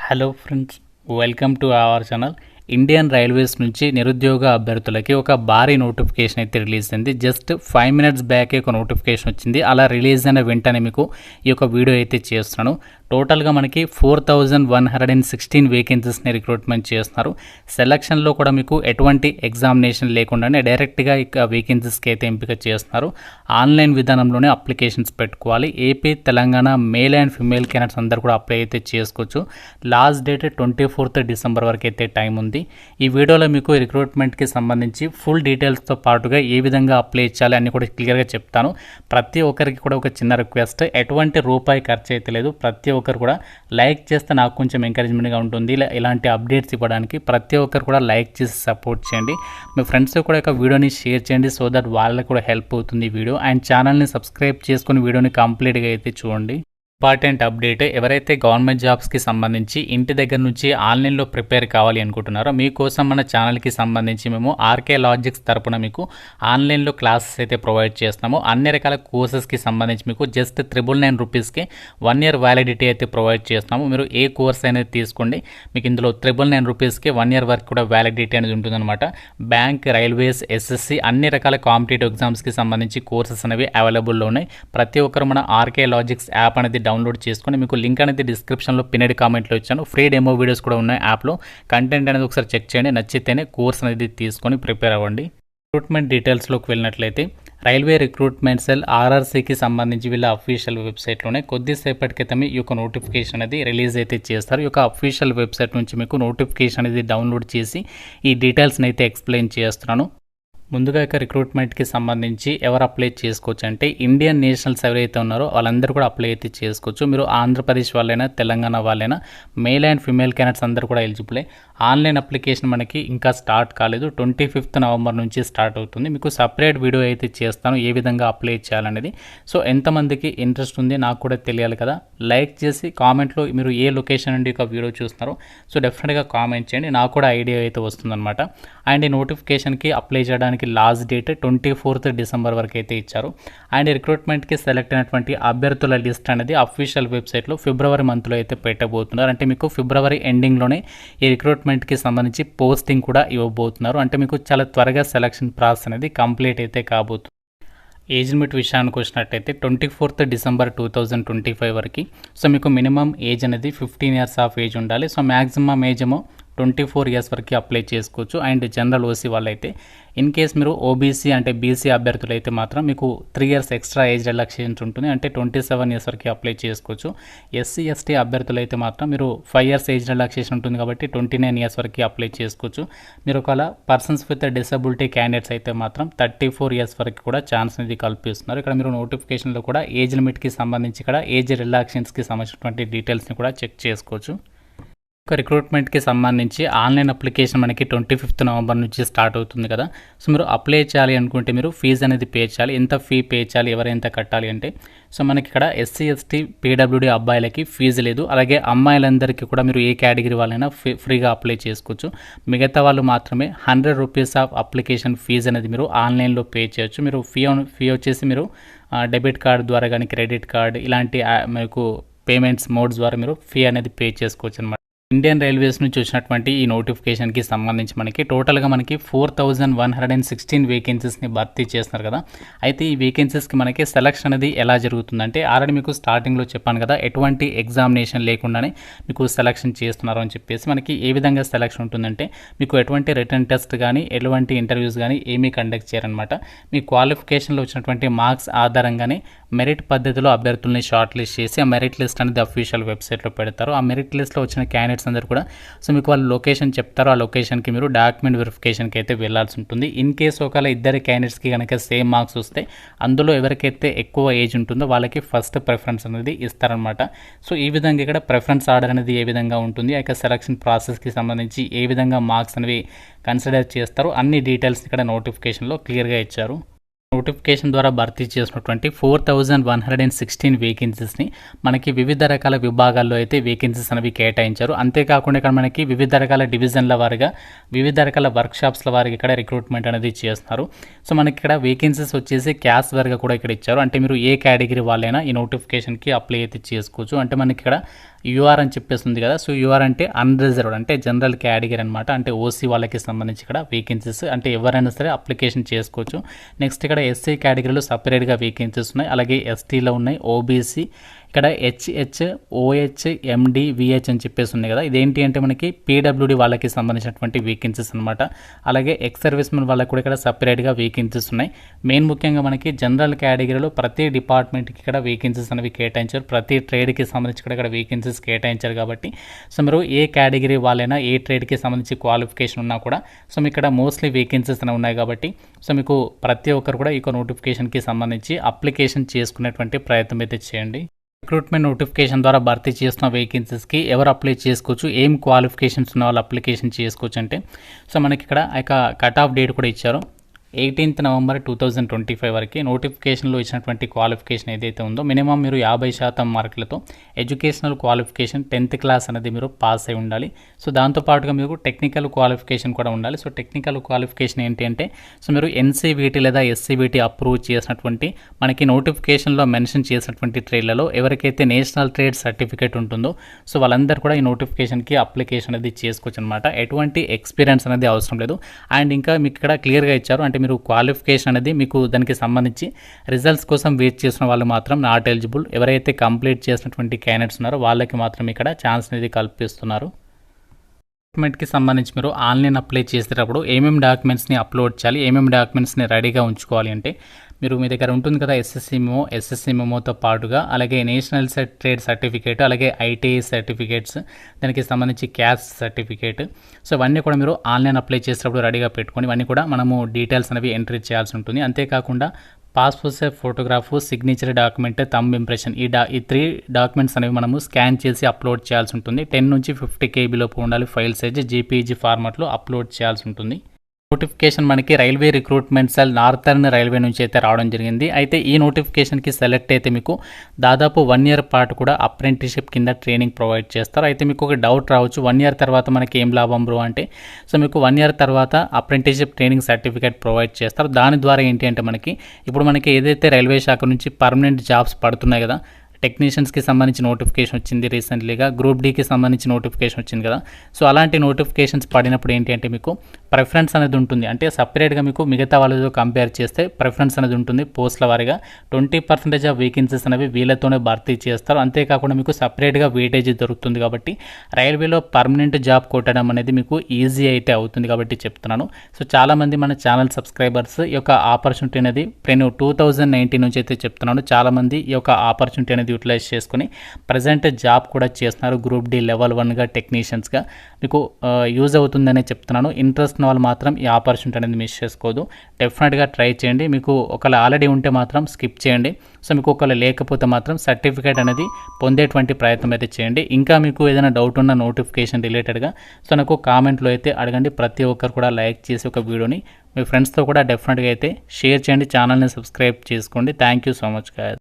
Hello friends, welcome to our channel. Indian railways నుంచి నిరుద్యోగ అభ్యర్థులకి ఒక భారీ నోటిఫికేషన్ అయితే రిలీజ్ అయింది. జస్ట్ 5 minutes బ్యాకే ఒక నోటిఫికేషన్ వచ్చింది. అలా రిలీజ్ అయిన వెంటనే మీకు ఈ యొక్క వీడియో అయితే చేస్తున్నాను. టోటల్గా మనకి 4116 వేకెన్సీస్ని రిక్రూట్మెంట్ చేస్తున్నారు. సెలక్షన్లో కూడా మీకు ఎటువంటి ఎగ్జామినేషన్ లేకుండానే డైరెక్ట్గా ఇక వేకెన్సీస్కి అయితే ఎంపిక చేస్తున్నారు. ఆన్లైన్ విధానంలోనే అప్లికేషన్స్ పెట్టుకోవాలి. AP, Telangana male and female candidates అందరూ కూడా అప్లై అయితే చేసుకోవచ్చు. లాస్ట్ డేట్ 24th December వరకు అయితే టైం ఉంది. ఈ వీడియోలో మీకు రిక్రూట్మెంట్కి సంబంధించి ఫుల్ డీటెయిల్స్తో పాటుగా ఏ విధంగా అప్లై చేయాలి అన్ని కూడా క్లియర్గా చెప్తాను. ప్రతి ఒక్కరికి కూడా ఒక చిన్న రిక్వెస్ట్, ఎటువంటి రూపాయి ఖర్చు అయితే లేదు. ప్రతి ఒక్కరు కూడా లైక్ చేస్తే నాకు కొంచెం ఎంకరేజ్మెంట్గా ఉంటుంది. ఇలాంటి అప్డేట్స్ ఇవ్వడానికి ప్రతి ఒక్కరు కూడా లైక్ చేసి సపోర్ట్ చేయండి. మీ ఫ్రెండ్స్ కూడా ఒక వీడియోని షేర్ చేయండి, సో దట్ వాళ్ళకి కూడా హెల్ప్ అవుతుంది ఈ వీడియో. అండ్ ఛానల్ని సబ్స్క్రైబ్ చేసుకుని వీడియోని కంప్లీట్గా అయితే చూడండి. ఇంపార్టెంట్ అప్డేట్, ఎవరైతే గవర్నమెంట్ జాబ్స్కి సంబంధించి ఇంటి దగ్గర నుంచి ఆన్లైన్లో ప్రిపేర్ కావాలి అనుకుంటున్నారో మీకోసం మన ఛానల్కి సంబంధించి మేము ఆర్కే లాజిక్స్ తరపున మీకు ఆన్లైన్లో క్లాసెస్ అయితే ప్రొవైడ్ చేస్తాము. అన్ని రకాల కోర్సెస్కి సంబంధించి మీకు జస్ట్ 999 రూపీస్కి 1 year వ్యాలిడిటీ అయితే ప్రొవైడ్ చేస్తాము. మీరు ఏ కోర్స్ అనేది తీసుకోండి, మీకు ఇందులో 999 రూపీస్కి 1 year వరకు కూడా వ్యాలిడిటీ అనేది ఉంటుందన్నమాట. బ్యాంక్, రైల్వేస్, ఎస్ఎస్సి అన్ని రకాల కాంపిటేటివ్ ఎగ్జామ్స్కి సంబంధించి కోర్సెస్ అనేవి అవైలబుల్లో ఉన్నాయి. ప్రతి ఒక్కరు మన ఆర్కే లాజిక్స్ యాప్ అనేది డౌన్లోడ్ చేసుకొని, మీకు లింక్ అనేది డిస్క్రిప్షన్లో పిన్నెడ్ కామెంట్లో ఇచ్చాను. ఫ్రీ డెమో వీడియోస్ కూడా ఉన్నాయి యాప్లో. కంటెంట్ అనేది ఒకసారి చెక్ చేయండి, నచ్చితేనే కోర్స్ అనేది తీసుకొని ప్రిపేర్ అవ్వండి. రిక్రూట్మెంట్ డీటెయిల్స్లోకి వెళ్ళినట్లయితే రైల్వే రిక్రూట్మెంట్ సెల్ ఆర్ఆర్సీకి సంబంధించి వీళ్ళ అఫీషియల్ వెబ్సైట్లోనే కొద్దిసేపటి క్రితమే ఈ యొక్క నోటిఫికేషన్ అనేది రిలీజ్ అయితే చేస్తారు. ఈ యొక్క అఫీషియల్ వెబ్సైట్ నుంచి మీకు నోటిఫికేషన్ అనేది డౌన్లోడ్ చేసి ఈ డీటెయిల్స్ని అయితే ఎక్స్ప్లెయిన్ చేస్తున్నాను. ముందుగా ఇక రిక్రూట్మెంట్కి సంబంధించి ఎవరు అప్లై చేసుకోవచ్చు అంటే ఇండియన్ నేషనల్స్ ఎవరైతే ఉన్నారో వాళ్ళందరూ కూడా అప్లై అయితే చేసుకోవచ్చు. మీరు ఆంధ్రప్రదేశ్ వాళ్ళైనా, తెలంగాణ వాళ్ళైనా, మేల్ అండ్ ఫిమేల్ క్యాండిడేట్స్ అందరూ కూడా ఎలిజిబులే. ఆన్లైన్ అప్లికేషన్ మనకి ఇంకా స్టార్ట్ కాలేదు. 25th November నుంచి స్టార్ట్ అవుతుంది. మీకు సపరేట్ వీడియో అయితే చేస్తాను ఏ విధంగా అప్లై చేయాలనేది. సో ఎంతమందికి ఇంట్రెస్ట్ ఉంది నాకు కూడా తెలియాలి కదా. లైక్ చేసి కామెంట్లో మీరు ఏ లొకేషన్ నుండి ఒక వీడియో చూస్తున్నారో సో డెఫినెట్గా కామెంట్ చేయండి, నాకు కూడా ఐడియా అయితే వస్తుందన్నమాట. అండ్ ఈ నోటిఫికేషన్కి అప్లై చేయడానికి లాస్ట్ డేట్ 24th December వరకు అయితే ఇచ్చారు. అండ్ రిక్రూట్మెంట్కి సెలెక్ట్ అయినటువంటి అభ్యర్థుల లిస్ట్ అనేది అఫీషియల్ వెబ్సైట్లో ఫిబ్రవరి మంత్లో అయితే పెట్టబోతున్నారు. అంటే మీకు ఫిబ్రవరి ఎండింగ్లోనే ఈ రిక్రూట్మెంట్కి సంబంధించి పోస్టింగ్ కూడా ఇవ్వబోతున్నారు. అంటే మీకు చాలా త్వరగా సెలక్షన్ ప్రాసెస్ అనేది కంప్లీట్ అయితే కాబోతుంది. ఏజ్ లిమిట్ విషయానికి వచ్చినట్టయితే 24th December 2025 వరకు. సో మీకు మినిమం ఏజ్ అనేది 15 years ఆఫ్ ఏజ్ ఉండాలి. సో మ్యాక్సిమం ఏజ్ ఏమో 24 years వరకు అప్లై చేసుకోవచ్చు. అండ్ జనరల్ ఓసీ వాళ్ళైతే, ఇన్ కేస్ మీరు ఓబీసీ అంటే బీసీ అభ్యర్థులు అయితే మాత్రం మీకు 3 years ఎక్స్ట్రా ఏజ్ రిలాక్సేషన్ ఉంటుంది. అంటే 27 years వరకు అప్లై చేసుకోవచ్చు. ఎస్సీ ఎస్టీ అభ్యర్థులు అయితే మాత్రం మీరు 5 years ఏజ్ రిలాక్సేషన్ ఉంటుంది కాబట్టి 29 years వరకు అప్లై చేసుకోవచ్చు. మీరు ఒకవేళ పర్సన్స్ విత్ డిసబిలిటీ క్యాండిడేట్స్ అయితే మాత్రం 34 years వరకు కూడా ఛాన్స్ అనేది కల్పిస్తున్నారు. ఇక్కడ మీరు నోటిఫికేషన్లో కూడా ఏజ్ లిమిట్కి సంబంధించి ఇక్కడ ఏజ్ రిలాక్సేషన్స్కి సంబంధించినటువంటి డీటెయిల్స్ని కూడా చెక్ చేసుకోవచ్చు. రిక్రూట్మెంట్కి సంబంధించి ఆన్లైన్ అప్లికేషన్ మనకి 25th November నుంచి స్టార్ట్ అవుతుంది కదా. సో మీరు అప్లై చేయాలి అనుకుంటే మీరు ఫీజు అనేది పే చేయాలి. ఎంత ఫీ పే చేయాలి, ఎవరెంత కట్టాలి అంటే, సో మనకి ఇక్కడ ఎస్సీ ఎస్టీ పీడబ్ల్యూడీ అబ్బాయిలకి ఫీజు లేదు. అలాగే అమ్మాయిలందరికీ కూడా మీరు ఏ కేటగిరీ వాళ్ళైనా ఫ్రీగా అప్లై చేసుకోవచ్చు. మిగతా వాళ్ళు మాత్రమే 100 rupees ఆఫ్ అప్లికేషన్ ఫీజు అనేది మీరు ఆన్లైన్లో పే చేయొచ్చు. మీరు ఫీ వచ్చేసి మీరు డెబిట్ కార్డ్ ద్వారా కానీ, క్రెడిట్ కార్డ్ ఇలాంటి మీకు పేమెంట్స్ మోడ్స్ ద్వారా మీరు ఫీ అనేది పే చేసుకోవచ్చు అనమాట. ఇండియన్ రైల్వేస్ నుంచి వచ్చినటువంటి ఈ నోటిఫికేషన్కి సంబంధించి మనకి టోటల్గా మనకి 4116 వేకెన్సీస్ని భర్తీ చేస్తున్నారు కదా. అయితే ఈ వేకెన్సీస్కి మనకి సెలక్షన్ అనేది ఎలా జరుగుతుందంటే, ఆల్రెడీ మీకు స్టార్టింగ్లో చెప్పాను కదా, ఎటువంటి ఎగ్జామినేషన్ లేకుండానే మీకు సెలక్షన్ చేస్తున్నారు అని చెప్పేసి. మనకి ఏ విధంగా సెలక్షన్ ఉంటుందంటే, మీకు ఎటువంటి రిటర్న్ టెస్ట్ కానీ, ఎటువంటి ఇంటర్వ్యూస్ కానీ ఏమీ కండక్ట్ చేయరనమాట. మీ క్వాలిఫికేషన్లో వచ్చినటువంటి మార్క్స్ ఆధారంగానే మెరిట్ పద్ధతిలో అభ్యర్థుల్ని షార్ట్ లిస్ట్ చేసి ఆ మెరిట్ లిస్ట్ అనేది అఫీషియల్ వెబ్సైట్లో పెడతారు. ఆ మెరిట్ లిస్ట్లో వచ్చిన క్యాండిడేట్స్ అందరూ కూడా సో మీకు వాళ్ళు లొకేషన్ చెప్తారు. ఆ లొకేషన్కి మీరు డాక్యుమెంట్ వెరిఫికేషన్కి అయితే వెళ్ళాల్సి ఉంటుంది. ఇన్ కేసు ఒకవేళ ఇద్దరు క్యాండిడేట్స్కి కనుక సేమ్ మార్క్స్ వస్తే అందులో ఎవరికైతే ఎక్కువ ఏజ్ ఉంటుందో వాళ్ళకి ఫస్ట్ ప్రిఫరెన్స్ అనేది ఇస్తారనమాట. సో ఈ విధంగా ఇక్కడ ప్రిఫరెన్స్ ఆర్డర్ అనేది ఏ విధంగా ఉంటుంది, ఆ యొక్క సెలక్షన్ ప్రాసెస్కి సంబంధించి ఏ విధంగా మార్క్స్ అనేవి కన్సిడర్ చేస్తారు, అన్ని డీటెయిల్స్ ఇక్కడ నోటిఫికేషన్లో క్లియర్గా ఇచ్చారు. నోటిఫికేషన్ ద్వారా భర్తీ చేసినటువంటి 4116 వేకెన్సీస్ని మనకి వివిధ రకాల విభాగాల్లో అయితే వేకెన్సీస్ అనేవి కేటాయించారు. అంతేకాకుండా ఇక్కడ మనకి వివిధ రకాల డివిజన్ల వారిగా, వివిధ రకాల వర్క్షాప్స్ల వారికి ఇక్కడ రిక్రూట్మెంట్ అనేది చేస్తున్నారు. సో మనకి ఇక్కడ వేకెన్సీస్ వచ్చేసి క్యాస్ట్ వారిగా కూడా ఇక్కడ ఇచ్చారు. అంటే మీరు ఏ కేటగిరీ వాళ్ళైనా ఈ నోటిఫికేషన్కి అప్లై అయితే చేసుకోవచ్చు. అంటే మనకి ఇక్కడ యూఆర్ అని చెప్పేసి ఉంది కదా. సో యూఆర్ అంటే అన్రిజర్వ్డ్ అంటే జనరల్ కేటగిరీ అనమాట. అంటే ఓసీ వాళ్ళకి సంబంధించి ఇక్కడ వేకెన్సీస్, అంటే ఎవరైనా సరే అప్లికేషన్ చేసుకోవచ్చు. నెక్స్ట్ ఇక్కడ ఎస్సీ కేటగిరీలో సపరేట్గా వేకెన్సీస్ ఉన్నాయి, అలాగే ఎస్టీలో ఉన్నాయి, ఓబీసీ, ఇక్కడ హెచ్హెచ్, ఓహెచ్, ఎండి, విహెచ్ అని చెప్పేసి ఉన్నాయి కదా. ఇదేంటి అంటే మనకి పీడబ్ల్యూడి వాళ్ళకి సంబంధించినటువంటి వేకెన్సీస్ అనమాట. అలాగే ఎక్స్ సర్వీస్ మెన్ వాళ్ళకి కూడా ఇక్కడ సపరేట్గా వేకెన్సీస్ ఉన్నాయి. మెయిన్ ముఖ్యంగా మనకి జనరల్ కేటగిరీలో ప్రతి డిపార్ట్మెంట్కి ఇక్కడ వేకెన్సీస్ అనేవి కేటాయించారు, ప్రతి ట్రేడ్కి సంబంధించి కూడా ఇక్కడ వేకెన్సీస్ కేటాయించారు. కాబట్టి సో మీరు ఏ కేటగిరీ వాళ్ళైనా ఏ ట్రేడ్కి సంబంధించి క్వాలిఫికేషన్ ఉన్నా కూడా సో మీకు ఇక్కడ మోస్ట్లీ వేకెన్సీస్ అనేవి ఉన్నాయి. కాబట్టి సో మీకు ప్రతి ఒక్కరు కూడా ఈ నోటిఫికేషన్కి సంబంధించి అప్లికేషన్ చేసుకునేటువంటి ప్రయత్నం అయితే చేయండి. రిక్రూట్మెంట్ నోటిఫికేషన్ ద్వారా భర్తీ చేస్తున్న వేకెన్సీస్కి ఎవరు అప్లై చేసుకోవచ్చు, ఏం క్వాలిఫికేషన్స్ ఉన్న వాళ్ళు అప్లికేషన్ చేసుకోవచ్చు అంటే సో మనకి ఇక్కడ కట్ ఆఫ్ డేట్ కూడా ఇచ్చారు. 18 నవంబర్ 2025 వరకు నోటిఫికేషన్లో ఇచ్చినటువంటి క్వాలిఫికేషన్ ఏదైతే ఉందో మినిమం మీరు 50% మార్కులతో ఎడ్యుకేషనల్ క్వాలిఫికేషన్ 10th క్లాస్ అనేది మీరు పాస్ అయి ఉండాలి. సో దాంతోపాటుగా మీకు టెక్నికల్ క్వాలిఫికేషన్ కూడా ఉండాలి. సో టెక్నికల్ క్వాలిఫికేషన్ ఏంటి అంటే సో మీరు ఎన్సీబీటీ లేదా ఎస్సీబీటీ అప్రూవ్ చేసినటువంటి మనకి నోటిఫికేషన్లో మెన్షన్ చేసినటువంటి ట్రేడ్లలో ఎవరికైతే నేషనల్ ట్రేడ్ సర్టిఫికేట్ ఉంటుందో సో వాళ్ళందరూ కూడా ఈ నోటిఫికేషన్కి అప్లికేషన్ అనేది చేసుకోవచ్చు అనమాట. ఎటువంటి ఎక్స్పీరియన్స్ అనేది అవసరం లేదు. అండ్ ఇంకా మీకు ఇక్కడ క్లియర్గా ఇచ్చారు, అంటే మీరు క్వాలిఫికేషన్ అనేది మీకు దానికి సంబంధించి రిజల్ట్స్ కోసం వెయిట్ చేసిన వాళ్ళు మాత్రం నాట్ ఎలిజిబుల్. ఎవరైతే కంప్లీట్ చేసినటువంటి క్యాండిడేట్స్ ఉన్నారో వాళ్ళకి మాత్రం ఇక్కడ ఛాన్స్ అనేది కల్పిస్తున్నారు. డాక్యుమెంట్కి సంబంధించి మీరు ఆన్లైన్ అప్లై చేసేటప్పుడు ఏమేమి డాక్యుమెంట్స్ని అప్లోడ్ చేయాలి, ఏమేమి డాక్యుమెంట్స్ని రెడీగా ఉంచుకోవాలి అంటే మీరు మీ దగ్గర ఉంటుంది కదా ఎస్ఎస్సి మెమోతో పాటుగా అలాగే నేషనల్ ట్రేడ్ సర్టిఫికేట్, అలాగే ఐటీఐ సర్టిఫికేట్స్, దానికి సంబంధించి క్యాస్ట్ సర్టిఫికేట్. సో ఇవన్నీ కూడా మీరు ఆన్లైన్ అప్లై చేసేటప్పుడు రెడీగా పెట్టుకొని ఇవన్నీ కూడా మనము డీటెయిల్స్ అనేవి ఎంట్రీ చేయాల్సి ఉంటుంది. అంతేకాకుండా passport size photograph, signature document, thumb impression, ఈ 3 డాక్యుమెంట్స్ అనేవి మనము స్కాన్ చేసి అప్లోడ్ చేయాల్సి ఉంటుంది. 10 నుంచి 50 KB లోపు ఉండాలి ఫైల్ సైజ్, జేపీజీ ఫార్మాట్లో అప్లోడ్ చేయాల్సి ఉంటుంది. నోటిఫికేషన్ మనకి railway recruitment cell northern railway నుంచి అయితే రావడం జరిగింది. అయితే ఈ నోటిఫికేషన్కి సెలెక్ట్ అయితే మీకు దాదాపు 1 year పాటు కూడా అప్రెంటిస్షిప్ కింద ట్రైనింగ్ ప్రొవైడ్ చేస్తారు. అయితే మీకు ఒక డౌట్ రావచ్చు, 1 year తర్వాత మనకి ఏం లాభం బ్రో అంటే సో మీకు 1 year తర్వాత అప్రెంటిస్షిప్ ట్రైనింగ్ సర్టిఫికేట్ ప్రొవైడ్ చేస్తారు. దాని ద్వారా ఏంటి అంటే ఇప్పుడు మనకి ఏదైతే రైల్వే శాఖ నుంచి పర్మనెంట్ జాబ్స్ పడుతున్నాయి కదా, టెక్నీషియన్స్కి సంబంధించి నోటిఫికేషన్ వచ్చింది రీసెంట్లీగా, గ్రూప్ డీకి సంబంధించి నోటిఫికేషన్ వచ్చింది కదా. సో అలాంటి నోటిఫికేషన్స్ పడినప్పుడు ఏంటి అంటే మీకు ప్రిఫరెన్స్ అనేది ఉంటుంది. అంటే సపరేట్గా మీకు మిగతా వాళ్ళతో కంపేర్ చేస్తే ప్రిఫరెన్స్ అనేది ఉంటుంది. పోస్టుల వారీగా 20% ఆఫ్ వేకెన్సీస్ అనేవి వీళ్ళతోనే భర్తీ చేస్తారు. అంతేకాకుండా మీకు సపరేట్గా వెయిటేజ్ దొరుకుతుంది. కాబట్టి రైల్వేలో పర్మనెంట్ జాబ్ కొట్టడం అనేది మీకు ఈజీ అయితే అవుతుంది కాబట్టి చెప్తున్నాను. సో చాలామంది మన ఛానల్ సబ్స్క్రైబర్స్ ఈ యొక్క ఆపర్చునిటీ అనేది నేను 2019 నుంచి అయితే చెప్తున్నాను, చాలామంది ఈ యొక్క ఆపర్చునిటీ అనేది యూటిలైజ్ చేసుకుని ప్రజెంట్ జాబ్ కూడా చేస్తున్నారు. గ్రూప్ డి లెవెల్ 1గా టెక్నీషియన్స్గా మీకు యూజ్ అవుతుందనే చెప్తున్నాను. ఇంట్రెస్ట్ ఉన్న వాళ్ళు మాత్రం ఈ ఆపర్చునిటీ అనేది మిస్ చేసుకోదు, డెఫినెట్గా ట్రై చేయండి. మీకు ఒకవేళ ఆల్రెడీ ఉంటే మాత్రం స్కిప్ చేయండి. సో మీకు ఒకవేళ లేకపోతే మాత్రం సర్టిఫికేట్ అనేది పొందేటువంటి ప్రయత్నం అయితే చేయండి. ఇంకా మీకు ఏదైనా డౌట్ ఉన్న నోటిఫికేషన్ రిలేటెడ్గా సో నాకు కామెంట్లో అయితే అడగండి. ప్రతి ఒక్కరు కూడా లైక్ చేసి ఒక వీడియోని మీ ఫ్రెండ్స్తో కూడా డెఫినెట్గా అయితే షేర్ చేయండి. ఛానల్ని సబ్స్క్రైబ్ చేసుకోండి. Thank you so much guys.